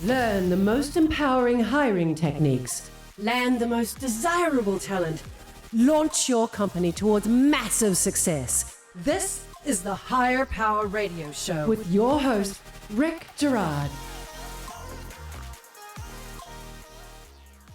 Learn the most empowering hiring techniques. Land the most desirable talent. Launch your company towards massive success. This is the Higher Power Radio Show with your host, Rick Gerard.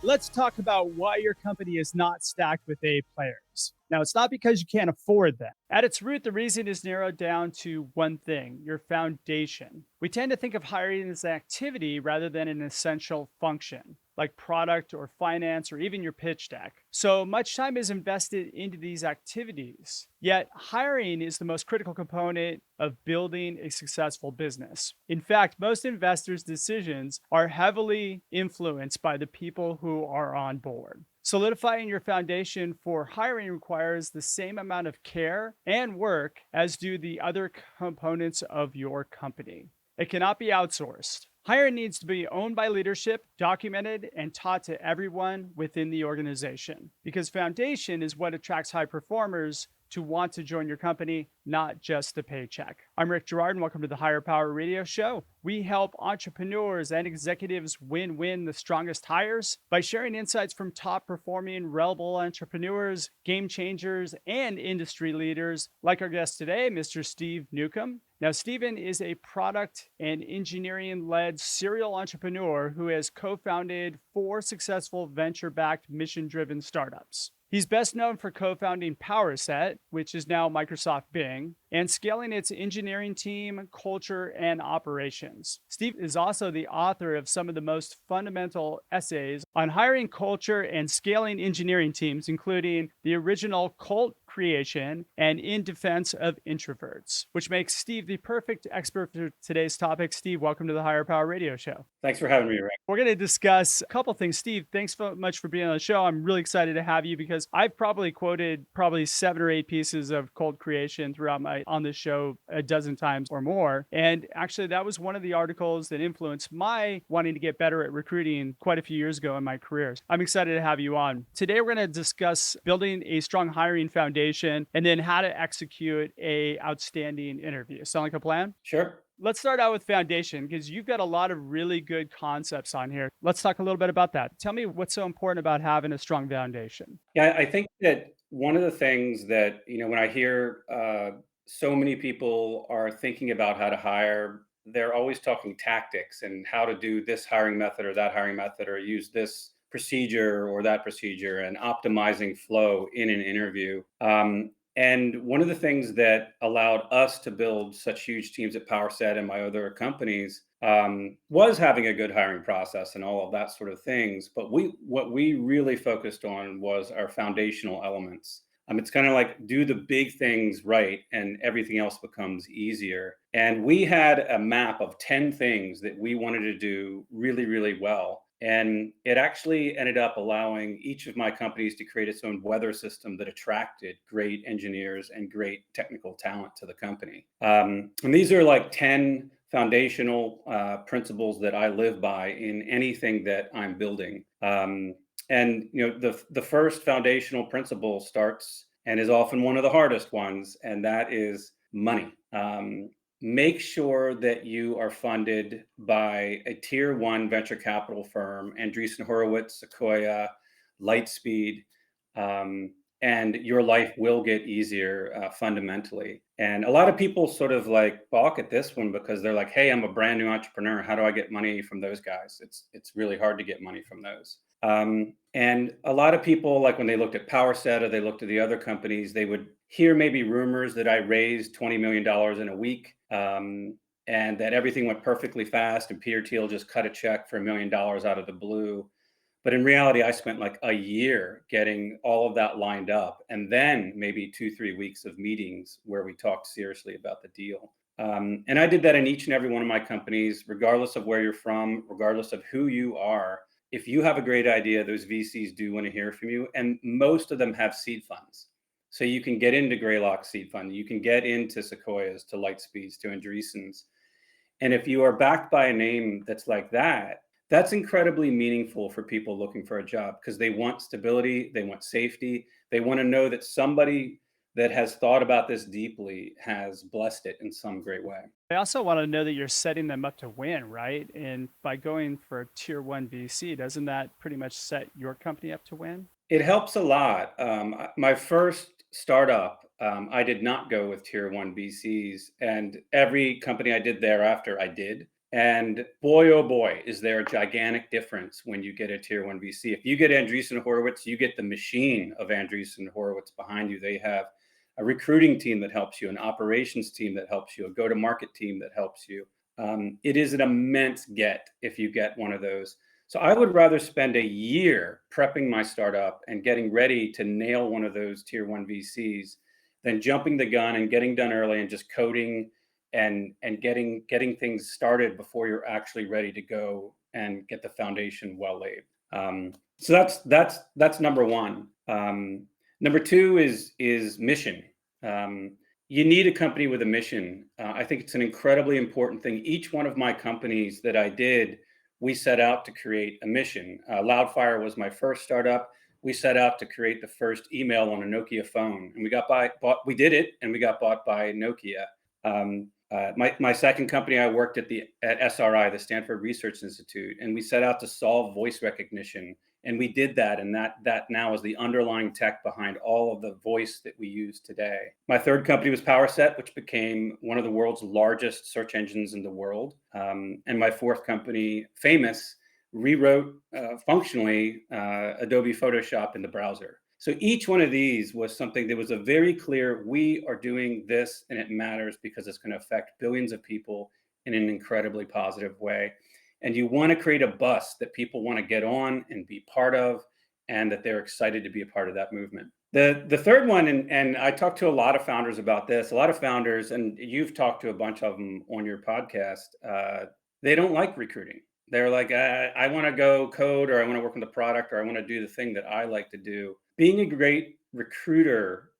Let's talk about why your company is not stacked with A players. Now, it's not because you can't afford them. At its root, the reason is narrowed down to one thing: your foundation. We tend to think of hiring as an activity rather than an essential function, like product or finance or even your pitch deck. So much time is invested into these activities. Yet hiring is the most critical component of building a successful business. In fact, most investors' decisions are heavily influenced by the people who are on board. Solidifying your foundation for hiring requires the same amount of care and work as do the other components of your company. It cannot be outsourced. Hiring needs to be owned by leadership, documented, and taught to everyone within the organization, because foundation is what attracts high performers to want to join your company, not just the paycheck. I'm Rick Gerard, and welcome to the Higher Power Radio Show. We help entrepreneurs and executives win the strongest hires by sharing insights from top performing, reliable entrepreneurs, game changers, and industry leaders, like our guest today, Mr. Steve Newcomb. Now, Steven is a product and engineering-led serial entrepreneur who has co-founded 4 successful venture-backed mission-driven startups. He's best known for co-founding Powerset, which is now Microsoft Bing, and scaling its engineering team, culture, and operations. Steve is also the author of some of the most fundamental essays on hiring culture and scaling engineering teams, including the original Cult Creation and In Defense of Introverts, which makes Steve the perfect expert for today's topic. Steve, welcome to the Higher Power Radio Show. Thanks for having me, Rick. We're going to discuss a couple things. Steve, thanks so much for being on the show. I'm really excited to have you because I've probably quoted 7 or 8 pieces of Cult Creation throughout on this show a dozen times or more. And actually, that was one of the articles that influenced my wanting to get better at recruiting quite a few years ago in my career. I'm excited to have you on. Today, we're going to discuss building a strong hiring foundation and then how to execute a outstanding interview. Sound like a plan? Sure. Let's start out with foundation, because you've got a lot of really good concepts on here. Let's talk a little bit about that. Tell me what's so important about having a strong foundation. Yeah, I think that one of the things that, when I hear so many people are thinking about how to hire, they're always talking tactics and how to do this hiring method or that hiring method or use this procedure or that procedure and optimizing flow in an interview. And one of the things that allowed us to build such huge teams at Powerset and my other companies was having a good hiring process and all of that sort of things. But what we really focused on was our foundational elements. It's kind of like do the big things right and everything else becomes easier. And we had a map of 10 things that we wanted to do really, really well. And it actually ended up allowing each of my companies to create its own weather system that attracted great engineers and great technical talent to the company. And these are like 10 foundational principles that I live by in anything that I'm building. And the first foundational principle starts and is often one of the hardest ones, and that is money. Make sure that you are funded by a tier 1 venture capital firm, Andreessen Horowitz, Sequoia, Lightspeed, and your life will get easier fundamentally. And a lot of people sort of like balk at this one because they're like, hey, I'm a brand new entrepreneur. How do I get money from those guys? It's really hard to get money from those. And a lot of people, like when they looked at Powerset or they looked at the other companies, they would hear maybe rumors that I raised $20 million in a week and that everything went perfectly fast and Peter Thiel just cut a check for $1 million out of the blue. But in reality, I spent like a year getting all of that lined up and then maybe 2-3 weeks of meetings where we talked seriously about the deal. And I did that in each and every one of my companies, regardless of where you're from, regardless of who you are. If you have a great idea, those VCs do want to hear from you. And most of them have seed funds. So you can get into Greylock seed fund. You can get into Sequoias, to Lightspeeds, to Andreessens. And if you are backed by a name that's like that, that's incredibly meaningful for people looking for a job because they want stability. They want safety. They want to know that somebody that has thought about this deeply has blessed it in some great way. I also want to know that you're setting them up to win, right? And by going for tier one VC, doesn't that pretty much set your company up to win? It helps a lot. My first startup, I did not go with tier one VCs, and every company I did thereafter, I did. And boy, oh boy, is there a gigantic difference when you get a tier one VC. If you get Andreessen Horowitz, you get the machine of Andreessen Horowitz behind you. They have a recruiting team that helps you, an operations team that helps you, a go to market team that helps you. It is an immense get if you get one of those. So I would rather spend a year prepping my startup and getting ready to nail one of those tier one VCs than jumping the gun and getting done early and just coding and getting things started before you're actually ready to go and get the foundation well laid. So that's number one. Number two is mission. You need a company with a mission. I think it's an incredibly important thing. Each one of my companies that I did, we set out to create a mission. Loudfire was my first startup. We set out to create the first email on a Nokia phone, and we did it, and we got bought by Nokia. My second company, I worked at SRI, the Stanford Research Institute, and we set out to solve voice recognition, and we did that, and that now is the underlying tech behind all of the voice that we use today. My third company was Powerset, which became one of the world's largest search engines in the world, and my fourth company, Famous, rewrote functionally Adobe Photoshop in the browser. So each one of these was something that was a very clear, we are doing this and it matters because it's going to affect billions of people in an incredibly positive way. And you want to create a bus that people want to get on and be part of, and that they're excited to be a part of that movement. The third one, and I talked to a lot of founders about this, a lot of founders, and you've talked to a bunch of them on your podcast, they don't like recruiting. They're like, I want to go code, or I want to work on the product, or I want to do the thing that I like to do. Being a great recruiter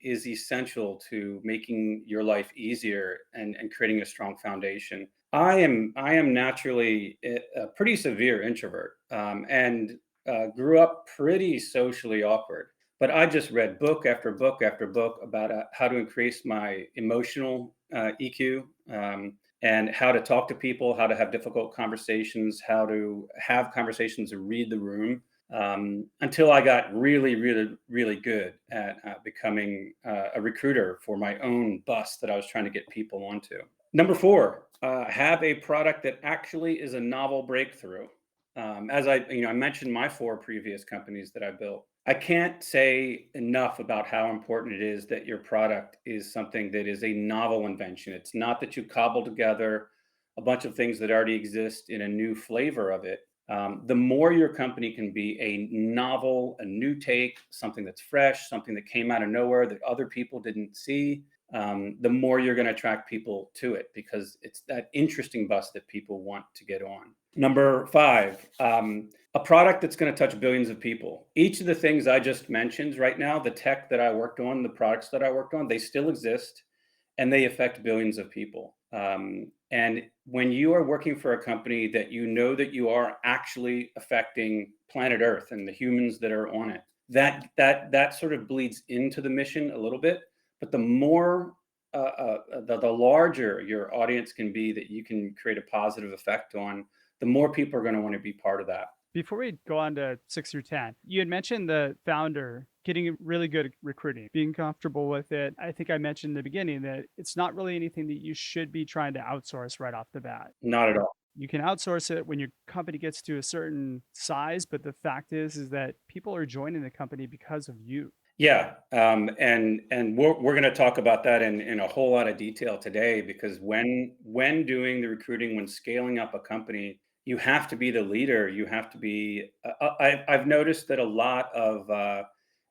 is essential to making your life easier and creating a strong foundation. I am naturally a pretty severe introvert, and grew up pretty socially awkward. But I just read book after book after book about how to increase my emotional EQ. And how to talk to people, how to have difficult conversations, how to have conversations and read the room, until I got really, really, really good at becoming a recruiter for my own bus that I was trying to get people onto. Number four, have a product that actually is a novel breakthrough. As I mentioned my four previous companies that I built. I can't say enough about how important it is that your product is something that is a novel invention. It's not that you cobble together a bunch of things that already exist in a new flavor of it. The more your company can be a novel, a new take, something that's fresh, something that came out of nowhere that other people didn't see, the more you're going to attract people to it, because it's that interesting bus that people want to get on. Number five, a product that's going to touch billions of people. Each of the things I just mentioned right now, the tech that I worked on, the products that I worked on, they still exist and they affect billions of people. And when you are working for a company that you know that you are actually affecting planet Earth and the humans that are on it, that sort of bleeds into the mission a little bit. But the more the larger your audience can be that you can create a positive effect on, the more people are going to want to be part of that. Before we go on to 6 through 10, you had mentioned the founder getting really good at recruiting, being comfortable with it. I think I mentioned in the beginning that it's not really anything that you should be trying to outsource right off the bat. Not at all. You can outsource it when your company gets to a certain size, but the fact is that people are joining the company because of you. Yeah, and we're going to talk about that in a whole lot of detail today, because when doing the recruiting, when scaling up a company, you have to be the leader. You have to be. I've noticed that a lot of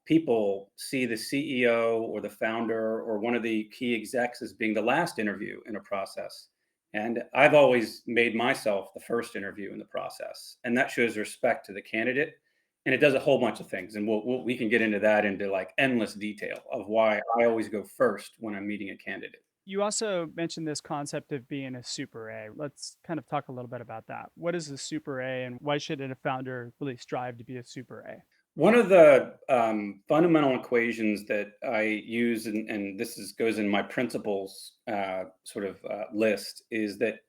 people see the CEO or the founder or one of the key execs as being the last interview in a process, and I've always made myself the first interview in the process, and that shows respect to the candidate. And it does a whole bunch of things, and we can get into that into like endless detail of why I always go first when I'm meeting a candidate. You also mentioned this concept of being a super A. Let's kind of talk a little bit about that. What is a super A, and why should a founder really strive to be a super A? One of the fundamental equations that I use, and goes in my principles list, is that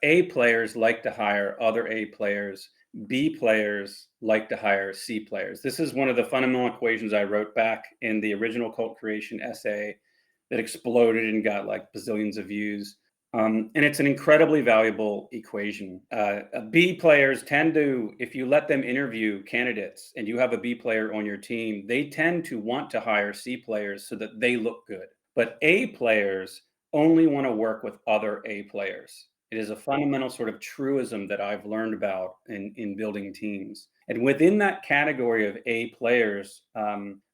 A players like to hire other A players, B players like to hire C players. This is one of the fundamental equations I wrote back in the original cult creation essay that exploded and got like bazillions of views. And it's an incredibly valuable equation. B players tend to, if you let them interview candidates and you have a B player on your team, they tend to want to hire C players so that they look good. But A players only want to work with other A players. It is a fundamental sort of truism that I've learned about in building teams. And within that category of A players,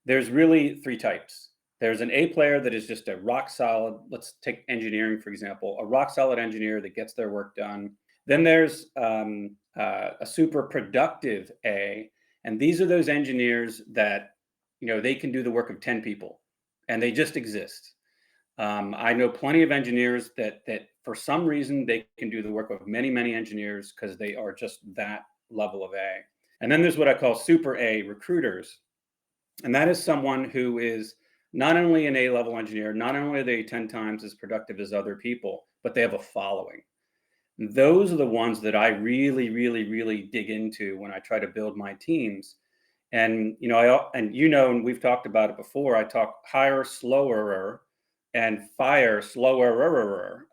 there's really three types. There's an A player that is just a rock solid, let's take engineering, for example, a rock solid engineer that gets their work done. Then there's a super productive A, and these are those engineers that, they can do the work of 10 people and they just exist. I know plenty of engineers that for some reason they can do the work of many, many engineers because they are just that level of A. And then there's what I call super A recruiters. And that is someone who is not only an A-level engineer, not only are they 10 times as productive as other people, but they have a following. Those are the ones that I really, really, really dig into when I try to build my teams. And, and we've talked about it before, I talk hire slower and fire slower.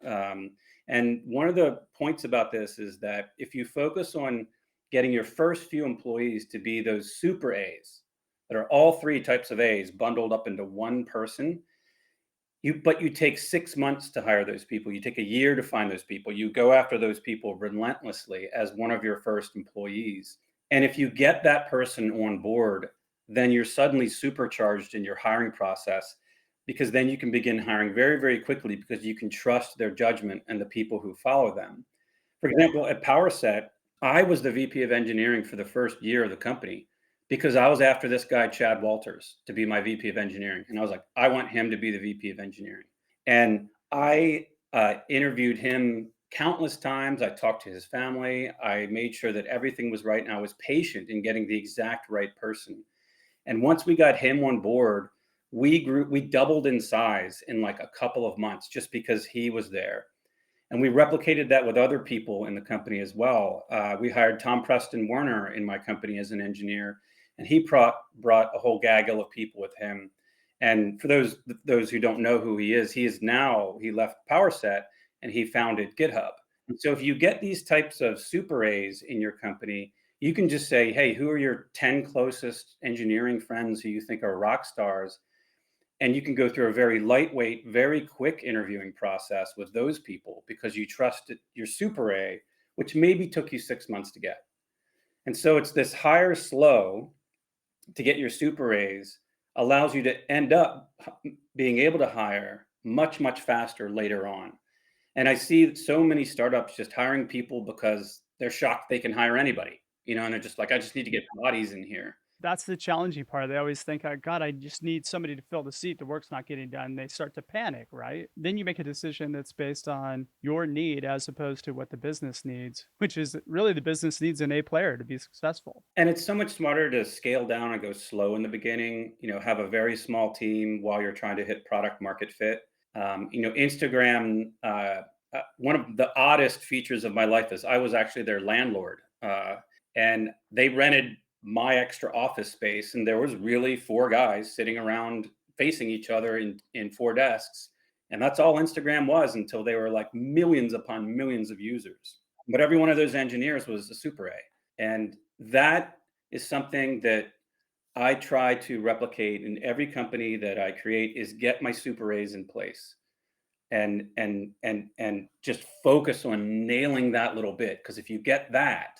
And one of the points about this is that if you focus on getting your first few employees to be those super A's, that are all three types of A's bundled up into one person, but you take 6 months to hire those people. You take a year to find those people. You go after those people relentlessly as one of your first employees. And if you get that person on board, then you're suddenly supercharged in your hiring process, because then you can begin hiring very, very quickly because you can trust their judgment and the people who follow them. For example, at Powerset, I was the VP of engineering for the first year of the company, because I was after this guy, Chad Walters, to be my VP of engineering. And I was like, I want him to be the VP of engineering. And I interviewed him countless times. I talked to his family. I made sure that everything was right. And I was patient in getting the exact right person. And once we got him on board, we doubled in size in like a couple of months just because he was there. And we replicated that with other people in the company as well. We hired Tom Preston Werner in my company as an engineer, and he brought a whole gaggle of people with him. And for those who don't know who he left Powerset and he founded GitHub. And so if you get these types of super A's in your company, you can just say, hey, who are your 10 closest engineering friends who you think are rock stars? And you can go through a very lightweight, very quick interviewing process with those people because you trusted your super A, which maybe took you 6 months to get. And so it's this hire slow to get your super A's allows you to end up being able to hire much, much faster later on. And I see so many startups just hiring people because they're shocked they can hire anybody, and they're just like, I just need to get bodies in here. That's the challenging part. They always think, oh, God, I just need somebody to fill the seat. The work's not getting done. They start to panic, right? Then you make a decision that's based on your need as opposed to what the business needs, which is really the business needs an A player to be successful. And it's so much smarter to scale down and go slow in the beginning, have a very small team while you're trying to hit product market fit. Instagram, one of the oddest features of my life is I was actually their landlord, and they rented my extra office space, and there was really 4 guys sitting around facing each other in 4 desks, and that's all Instagram was until they were like millions upon millions of users. But every one of those engineers was a super A, and that is something that I try to replicate in every company that I create, is get my super A's in place and just focus on nailing that little bit, because if you get that,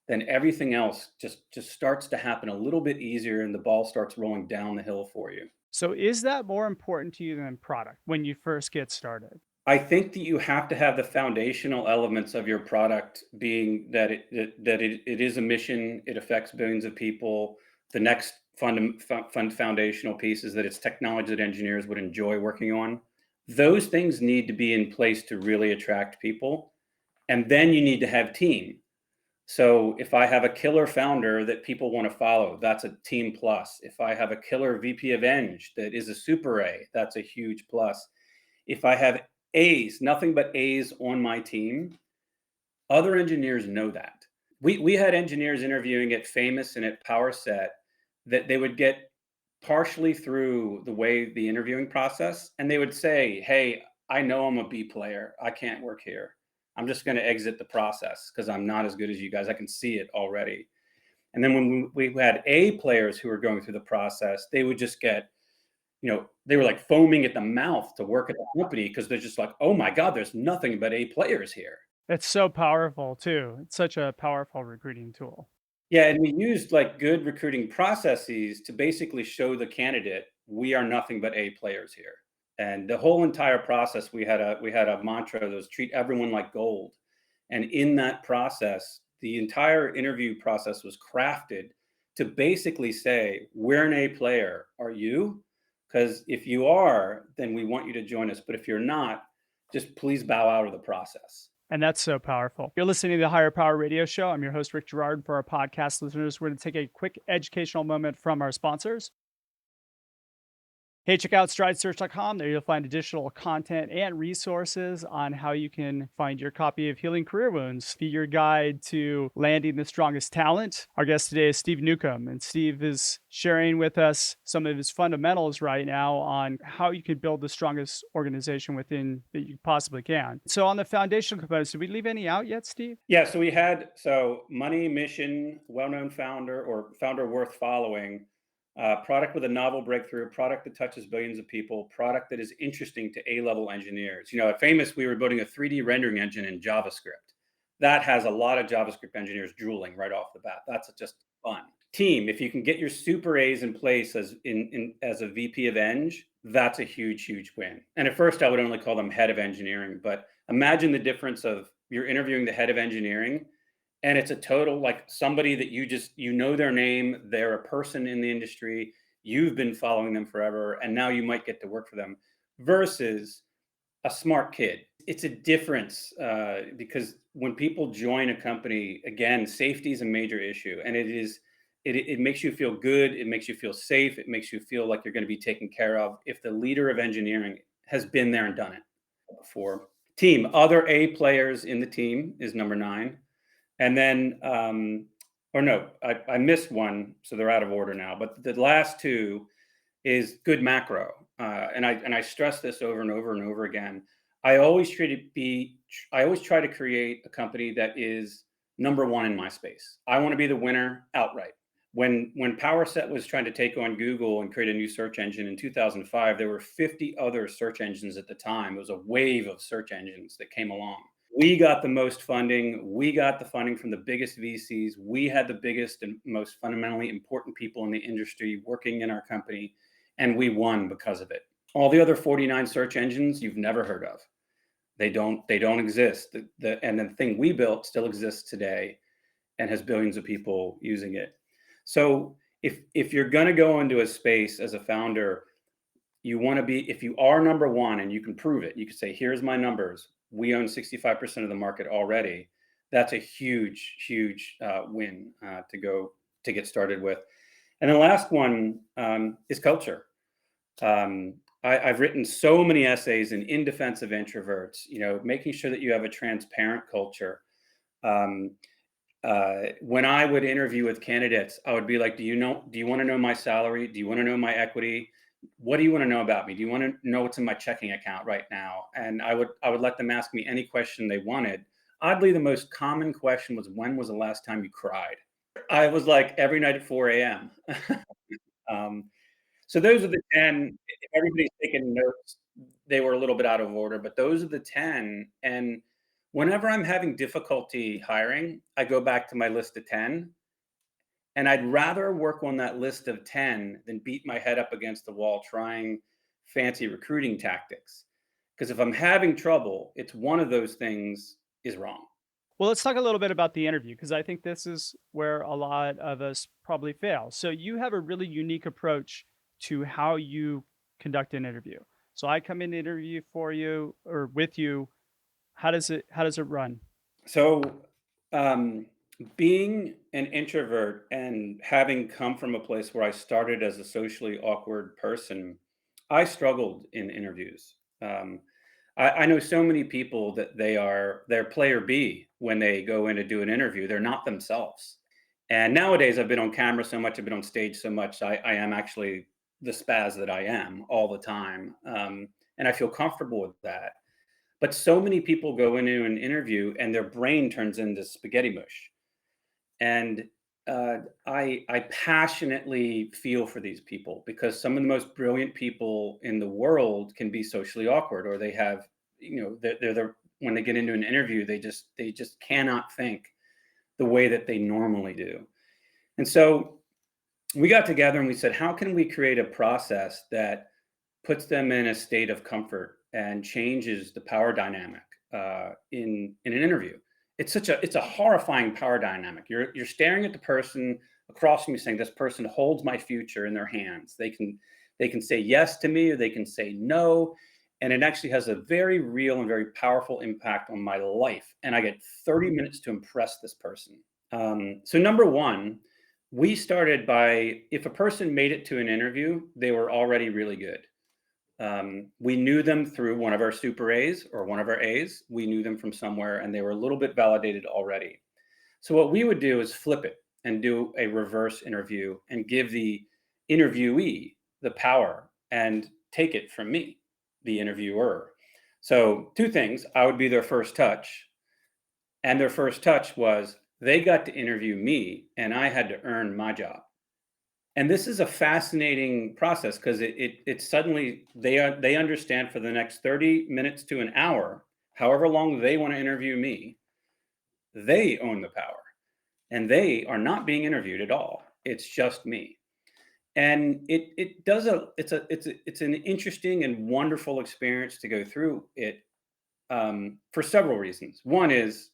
then everything else just starts to happen a little bit easier and the ball starts rolling down the hill for you. So is that more important to you than product when you first get started? I think that you have to have the foundational elements of your product being that it is a mission, it affects billions of people. The next foundational piece is that it's technology that engineers would enjoy working on. Those things need to be in place to really attract people. And then you need to have team. So if I have a killer founder that people want to follow, that's a team plus. If I have a killer VP of Eng that is a super A, that's a huge plus. If I have A's, nothing but A's on my team, other engineers know that. We had engineers interviewing at Famous and at Powerset that they would get partially through the way the interviewing process, and they would say, "Hey, I know I'm a B player. I can't work here. I'm just going to exit the process because I'm not as good as you guys. I can see it already." And then when we had A players who were going through the process, they would just get, they were like foaming at the mouth to work at the company because they're just like, "Oh my God, there's nothing but A players here." It's so powerful too. It's such a powerful recruiting tool. Yeah, and we used like good recruiting processes to basically show the candidate we are nothing but A players here. And the whole entire process, we had a mantra that was treat everyone like gold. And in that process, the entire interview process was crafted to basically say, we're an A player. Are you? Because if you are, then we want you to join us. But if you're not, just please bow out of the process. And that's so powerful. You're listening to the Higher Power Radio Show. I'm your host, Rick Girard. For our podcast listeners, we're going to take a quick educational moment from our sponsors. Hey, check out stridesearch.com. There you'll find additional content and resources on how you can find your copy of Healing Career Wounds, be your guide to landing the strongest talent. Our guest today is Steve Newcomb, and Steve is sharing with us some of his fundamentals right now on how you can build the strongest organization within that you possibly can. So on the foundational components, did we leave any out yet, Steve? Yeah, so we had money, mission, well-known founder or founder worth following, product with a novel breakthrough, product that touches billions of people, product that is interesting to A-level engineers. At Famous, we were building a 3D rendering engine in JavaScript. That has a lot of JavaScript engineers drooling right off the bat. That's just fun. Team, if you can get your super A's in place as a VP of Eng, that's a huge, huge win. And at first, I would only call them head of engineering, but imagine the difference of you're interviewing the head of engineering, and it's a total like somebody that you know their name, they're a person in the industry, you've been following them forever, and now you might get to work for them, versus a smart kid. It's a difference because when people join a company, again, safety is a major issue, and it makes you feel good, it makes you feel safe, it makes you feel like you're going to be taken care of if the leader of engineering has been there and done it before. Team, other A players in the team is number 9. And then, or no, I missed one, so they're out of order now. But the last 2 is good macro, and I stress this over and over and over again. I always try to create a company that is number 1 in my space. I want to be the winner outright. When Powerset was trying to take on Google and create a new search engine in 2005, there were 50 other search engines at the time. It was a wave of search engines that came along. We got the most funding. We got the funding from the biggest VCs. We had the biggest and most fundamentally important people in the industry working in our company, and we won because of it. All the other 49 search engines you've never heard of. They don't exist. And the thing we built still exists today and has billions of people using it. So if you're going to go into a space as a founder, you want to be, if you are number 1 and you can prove it, you can say, here's my numbers. We own 65% of the market already. That's a huge, huge win to get started with. And the last one is culture. I've written so many essays in defense of introverts, making sure that you have a transparent culture. When I would interview with candidates, I would be like, do you want to know my salary? Do you want to know my equity? What do you want to know about me? Do you want to know what's in my checking account right now? And I would let them ask me any question they wanted. Oddly, the most common question was, when was the last time you cried? I was like, every night at 4 a.m. So those are the 10. If everybody's taking notes, they were a little bit out of order, but those are the 10. And whenever I'm having difficulty hiring, I go back to my list of 10. And I'd rather work on that list of 10 than beat my head up against the wall trying fancy recruiting tactics. Because if I'm having trouble, it's one of those things is wrong. Well, let's talk a little bit about the interview, because I think this is where a lot of us probably fail. So you have a really unique approach to how you conduct an interview. So I come in to interview for you or with you. How does it run? So Being an introvert and having come from a place where I started as a socially awkward person, I struggled in interviews. Um, I know so many people that they're player B when they go in to do an interview. They're not themselves. And nowadays, I've been on camera so much, I've been on stage so much, I am actually the spaz that I am all the time, and I feel comfortable with that. But so many people go into an interview and their brain turns into spaghetti mush. And I passionately feel for these people because some of the most brilliant people in the world can be socially awkward, or they have, they're when they get into an interview, they just cannot think the way that they normally do. And so we got together and we said, how can we create a process that puts them in a state of comfort and changes the power dynamic in an interview? It's a horrifying power dynamic. You're staring at the person across from you, saying, "This person holds my future in their hands. They can say yes to me, or they can say no." And it actually has a very real and very powerful impact on my life. And I get 30 minutes to impress this person. So number one, we started by, if a person made it to an interview, they were already really good. We knew them through one of our super A's or one of our A's. We knew them from somewhere and they were a little bit validated already. So what we would do is flip it and do a reverse interview and give the interviewee the power and take it from me, the interviewer. So two things: I would be their first touch, and their first touch was they got to interview me and I had to earn my job. And this is a fascinating process because it suddenly they understand for the next 30 minutes to an hour, however long they want to interview me, they own the power and they are not being interviewed at all. It's just me. And it's an interesting and wonderful experience to go through it, for several reasons. One is,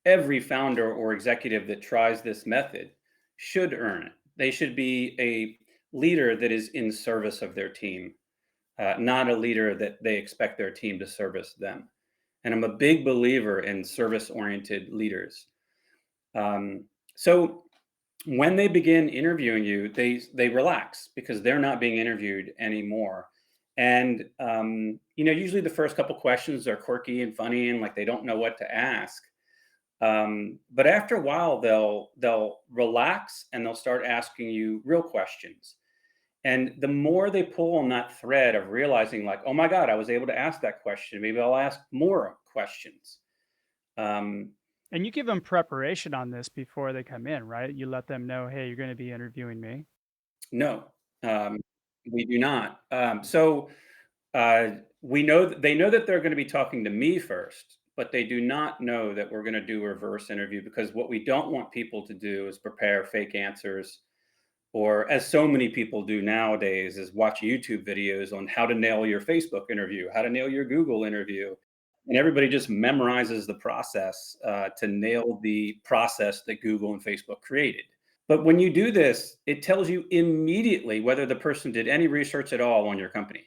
every founder or executive that tries this method should earn it. They should be a leader that is in service of their team, not a leader that they expect their team to service them. And I'm a big believer in service-oriented leaders. So when they begin interviewing you, they relax because they're not being interviewed anymore. And usually the first couple questions are quirky and funny and like they don't know what to ask. But after a while, they'll relax and they'll start asking you real questions. And the more they pull on that thread of realizing, like, oh my God, I was able to ask that question. Maybe I'll ask more questions. Um, And you give them preparation on this before they come in, right? You let them know, hey, you're going to be interviewing me. no, we do not. We know they know that they're going to be talking to me first, but they do not know that we're going to do a reverse interview, because what we don't want people to do is prepare fake answers, or as so many people do nowadays, is watch YouTube videos on how to nail your Facebook interview, how to nail your Google interview. And everybody just memorizes the process to nail the process that Google and Facebook created. But when you do this, it tells you immediately whether the person did any research at all on your company.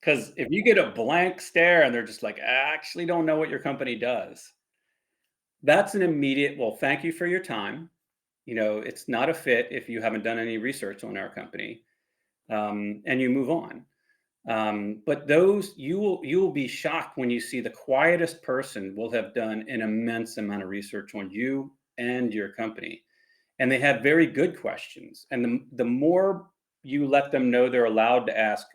Because if you get a blank stare and they're just like, I actually don't know what your company does, that's an immediate, well, thank you for your time. It's not a fit if you haven't done any research on our company, and you move on. But those you will be shocked when you see the quietest person will have done an immense amount of research on you and your company, and they have very good questions. And the more you let them know they're allowed to ask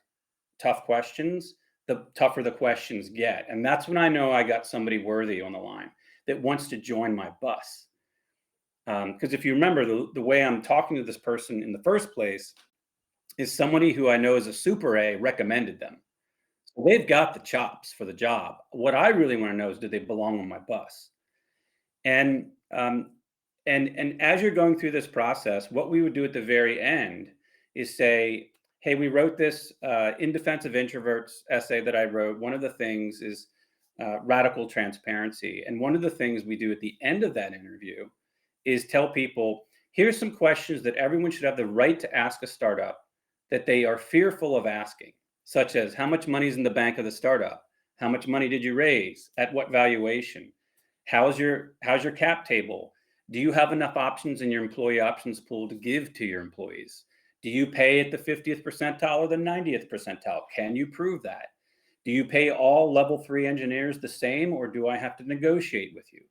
tough questions, the tougher the questions get. And that's when I know I got somebody worthy on the line that wants to join my bus. Because if you remember, the way I'm talking to this person in the first place is somebody who I know is a super A recommended them. So they've got the chops for the job. What I really want to know is, do they belong on my bus? And and as you're going through this process, what we would do at the very end is say, hey, we wrote this in defense of introverts essay that I wrote. One of the things is radical transparency. And one of the things we do at the end of that interview is tell people, here's some questions that everyone should have the right to ask a startup that they are fearful of asking, such as, how much money is in the bank of the startup? How much money did you raise? At what valuation? How's your cap table? Do you have enough options in your employee options pool to give to your employees? Do you pay at the 50th percentile or the 90th percentile? Can you prove that? Do you pay all level 3 engineers the same, or do I have to negotiate with you?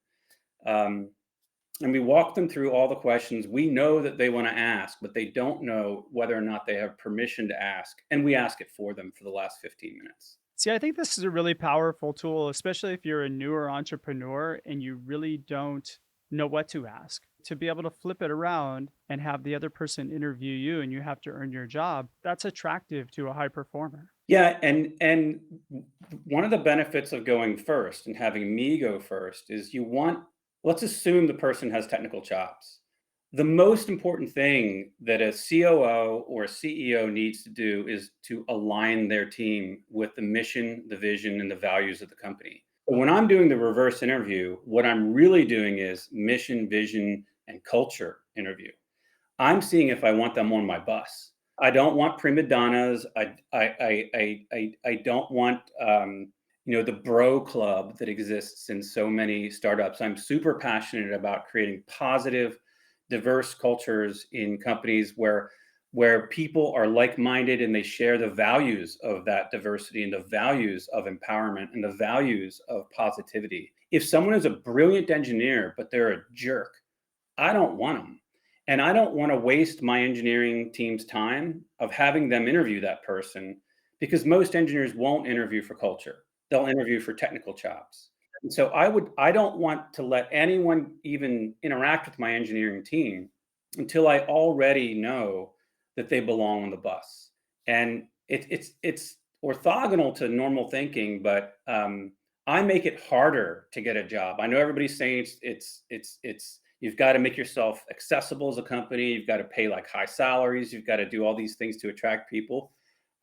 And we walk them through all the questions we know that they want to ask, but they don't know whether or not they have permission to ask. And we ask it for them for the last 15 minutes. See, I think this is a really powerful tool, especially if you're a newer entrepreneur and you really don't know what to ask. To be able to flip it around and have the other person interview you and you have to earn your job, that's attractive to a high performer. Yeah, and one of the benefits of going first and having me go first is let's assume the person has technical chops. The most important thing that a COO or a CEO needs to do is to align their team with the mission, the vision, and the values of the company. But when I'm doing the reverse interview, what I'm really doing is mission, vision, and culture interview. I'm seeing if I want them on my bus. I don't want prima donnas. I don't want the bro club that exists in so many startups. I'm super passionate about creating positive, diverse cultures in companies where people are like-minded and they share the values of that diversity and the values of empowerment and the values of positivity. If someone is a brilliant engineer but they're a jerk, I don't want them. And I don't want to waste my engineering team's time of having them interview that person, because most engineers won't interview for culture. They'll interview for technical chops. And so I don't want to let anyone even interact with my engineering team until I already know that they belong on the bus. And it's orthogonal to normal thinking, but I make it harder to get a job. I know everybody's saying it's you've got to make yourself accessible as a company. You've got to pay like high salaries. You've got to do all these things to attract people.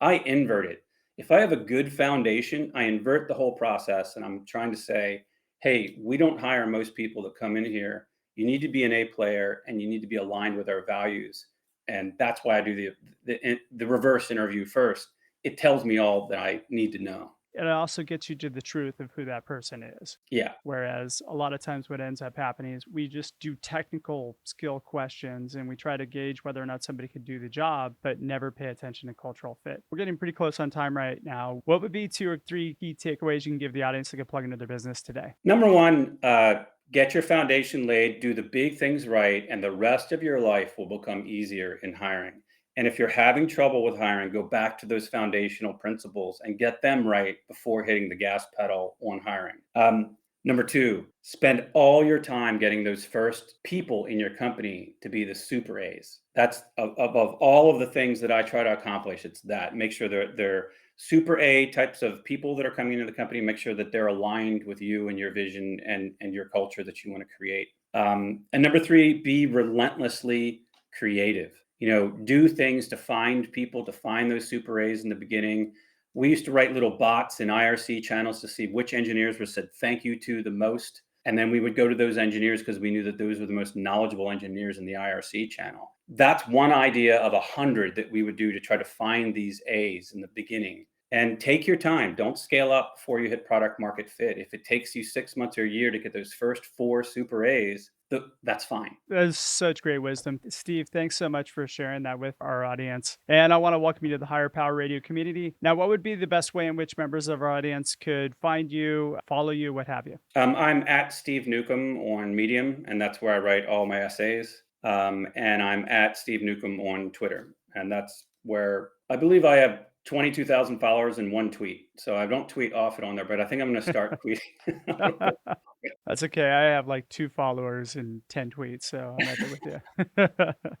I invert it. If I have a good foundation, I invert the whole process, and I'm trying to say, hey, we don't hire most people that come in here. You need to be an A player, and you need to be aligned with our values. And that's why I do the reverse interview first. It tells me all that I need to know. It also gets you to the truth of who that person is. Yeah. Whereas a lot of times what ends up happening is we just do technical skill questions and we try to gauge whether or not somebody could do the job, but never pay attention to cultural fit. We're getting pretty close on time right now. What would be 2 or 3 key takeaways you can give the audience that could plug into their business today? Number one, get your foundation laid, do the big things right, and the rest of your life will become easier in hiring. And if you're having trouble with hiring, go back to those foundational principles and get them right before hitting the gas pedal on hiring. Number 2, spend all your time getting those first people in your company to be the super A's. That's above all of the things that I try to accomplish. It's that. Make sure they're super A types of people that are coming into the company. Make sure that they're aligned with you and your vision and your culture that you want to create. And number 3, be relentlessly creative. Do things to find people, to find those super A's in the beginning. We used to write little bots in IRC channels to see which engineers were said thank you to the most. And then we would go to those engineers because we knew that those were the most knowledgeable engineers in the IRC channel. That's one idea of 100 that we would do to try to find these A's in the beginning. And take your time. Don't scale up before you hit product market fit. If it takes you 6 months or a year to get those first 4 super A's, that's fine. That is such great wisdom. Steve, thanks so much for sharing that with our audience. And I want to welcome you to the Higher Power Radio community. Now, what would be the best way in which members of our audience could find you, follow you, what have you? I'm at Steve Newcomb on Medium, and that's where I write all my essays. And I'm at Steve Newcomb on Twitter. And that's where I believe I have 22,000 followers in one tweet. So I don't tweet often on there, but I think I'm going to start tweeting. That's okay. I have like 2 followers and 10 tweets, so I'm right there with you.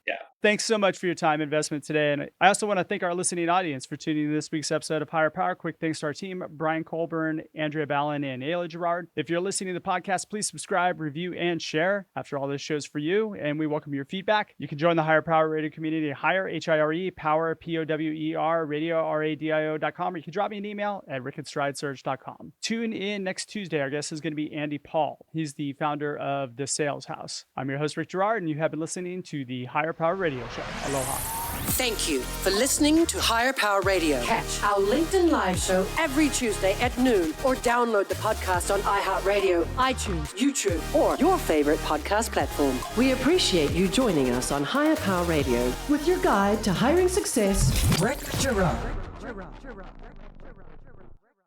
Yeah. Thanks so much for your time investment today. And I also want to thank our listening audience for tuning in to this week's episode of Higher Power. Quick thanks to our team, Brian Colburn, Andrea Ballin, and Ayla Gerard. If you're listening to the podcast, please subscribe, review, and share. After all, this show's for you, and we welcome your feedback. You can join the Higher Power Radio community at Higher, H-I-R-E, Power, P-O-W-E-R, radio, R-A-D-I-O.com, or you can drop me an email at rick@stridesearch.com. Tune in next Tuesday. Our guest is going to be Andy Paul. He's the founder of The Sales House. I'm your host, Rick Gerard, and you have been listening to the Higher Power Radio Show. Aloha. Thank you for listening to Higher Power Radio. Catch our LinkedIn Live show every Tuesday at noon or download the podcast on iHeartRadio, iTunes, YouTube, or your favorite podcast platform. We appreciate you joining us on Higher Power Radio with your guide to hiring success, Rick Giroux.